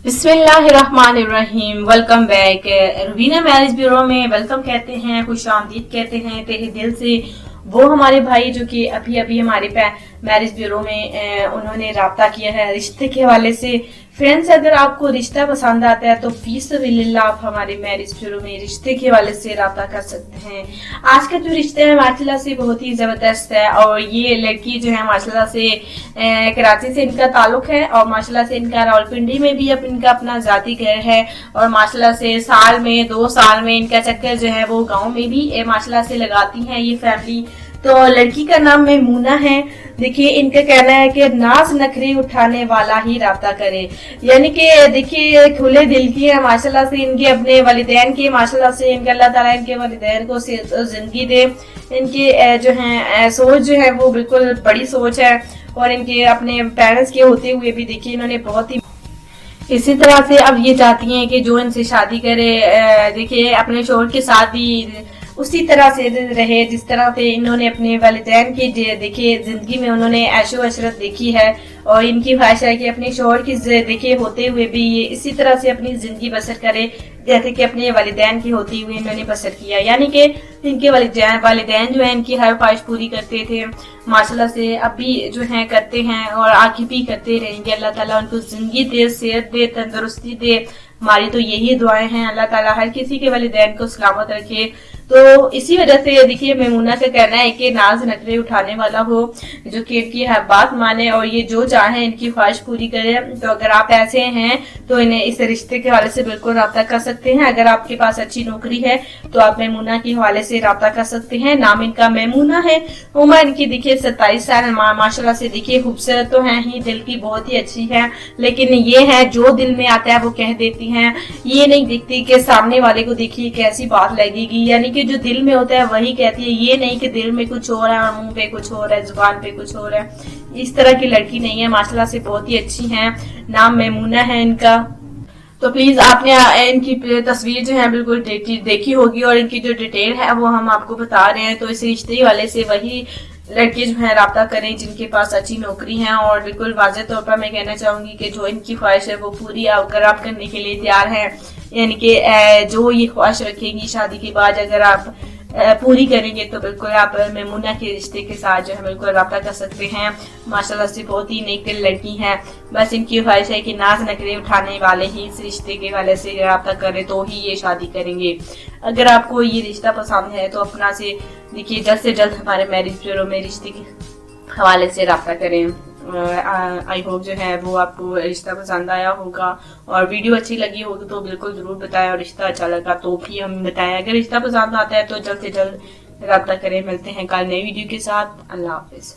बिस्मिल्लाहिर्रहमानिर्रहीम। Welcome back. Rubina marriage bureau में welcome कहते हैं, खुश आमदीद कहते हैं तहे दिल से। वो हमारे भाई जो कि अभी अभी हमारे मैरिज ब्यूरो में उन्होंने राब्ता किया है रिश्ते के हवाले से। फ्रेंड्स, अगर आपको रिश्ता पसंद आता है तो फीसबिल्लाह आप हमारे मैरिज ब्यूरो में रिश्ते के हवाले से राब्ता कर सकते हैं। आज का जो रिश्ता है माशाल्लाह से बहुत ही जबरदस्त है और ये लड़की जो है माशाल्लाह से कराची से इनका ताल्लुक है और माशाल्लाह से इनका रावलपिंडी में भी अब इनका अपना जाती घर है और माशाल्लाह से साल में 2 साल में इनका चक्कर जो है वो गाँव में भी माशाल्लाह से लगाती है ये फैमिली। तो लड़की का नाम मैमूना है। देखिए, इनका कहना है कि नाज नखरे उठाने वाला ही राब्ता करे, यानी कि देखिए खुले दिल की है माशाल्लाह से। इनके अपने वालिदैन की माशाल्लाह से इनका अल्लाह ताला इनके वालिदैन को जिंदगी दे। इनके जो है सोच जो है वो बिल्कुल बड़ी सोच है और इनके अपने पेरेंट्स के होते हुए भी देखिए इन्होंने बहुत ही इसी तरह से अब ये चाहती हैं कि जो इनसे शादी करे देखिए अपने शोहर के साथ भी उसी तरह से रहे जिस तरह से इन्होंने अपने वालिदैन की देखिए जिंदगी में उन्होंने ऐशो अशरत देखी है और इनकी ख्वाहिश है कि अपने शोहर की देखिए होते हुए भी ये इसी तरह से अपनी जिंदगी बसर करे जैसे कि अपने वालिदैन की होते हुए इन्होंने बसर किया। यानी कि इनके वालिदैन जो है इनकी हर ख्वाहिश पूरी करते थे माशाल्लाह से, अब भी जो है करते हैं और आगे भी करते रहेंगे। अल्लाह ताला उनको जिंदगी दे, सेहत दे, तंदुरुस्ती दे। हमारी तो यही दुआएं हैं, अल्लाह ताला हर किसी के वालिदैन को सलामत रखे। तो इसी वजह से देखिए मैमूना का कहना है कि नाज नखरे उठाने वाला हो जो कि इनकी हर बात माने और ये जो चाहे इनकी ख्वाहिश पूरी करे। तो अगर आप ऐसे हैं तो इन्हें इस रिश्ते के हवाले से बिल्कुल राब्ता कर सकते हैं। अगर आपके पास अच्छी नौकरी है तो आप मैमूना के हवाले से राब्ता कर सकते हैं। नाम इनका मैमूना है। उम्र इनकी देखिए 27 साल। माशाल्लाह से देखिए खूबसूरत तो है ही, दिल की बहुत ही अच्छी है, लेकिन ये है जो दिल में आता है वो कह देती हैं। ये नहीं देखती कि सामने वाले को देखिए कैसी बात लगेगी, यानी कि जो दिल में होता है वही कहती है। ये नहीं कि दिल में कुछ हो रहा है और मुंह पे कुछ हो रहा है, जुबान पे कुछ हो रहा है। इस तरह की लड़की नहीं है, माशाल्लाह से बहुत ही अच्छी है। नाम मैमूना है इनका। तो प्लीज आपने इनकी तस्वीर जो है बिल्कुल देखी होगी और इनकी जो डिटेल है वो हम आपको बता रहे हैं। तो इस रिश्ते वाले से वही लड़के जो है राब्ता करें जिनके पास अच्छी नौकरी है और बिल्कुल वाज़ेह तौर पर मैं कहना चाहूंगी कि जो इनकी ख्वाहिश है वो पूरी अगर आप करने के लिए तैयार हैं, यानी कि जो ये ख्वाहिश रखेंगी शादी के बाद अगर आप पूरी करेंगे तो बिल्कुल आप मैमूना के रिश्ते के साथ जो है बिल्कुल राब्ता कर सकते हैं। माशाल्लाह से बहुत ही नेक दिल लड़की हैं। बस इनकी ख्वाहिश है कि नाज नखरे उठाने वाले ही इस रिश्ते के वाले से राब्ता करें तो ही ये शादी करेंगे। अगर आपको ये रिश्ता पसंद है तो अपना से देखिए जल्द से जल्द हमारे मैरिज ब्यूरो में रिश्ते के हवाले से राब्ता करें। आई होप जो है वो आपको रिश्ता पसंद आया होगा और वीडियो अच्छी लगी होगी तो बिल्कुल जरूर बताएं और रिश्ता अच्छा लगा तो भी हम बताएं। अगर रिश्ता पसंद आता है तो जल्द से जल्द राब्ता करें। मिलते हैं कल नई वीडियो के साथ। अल्लाह हाफिज।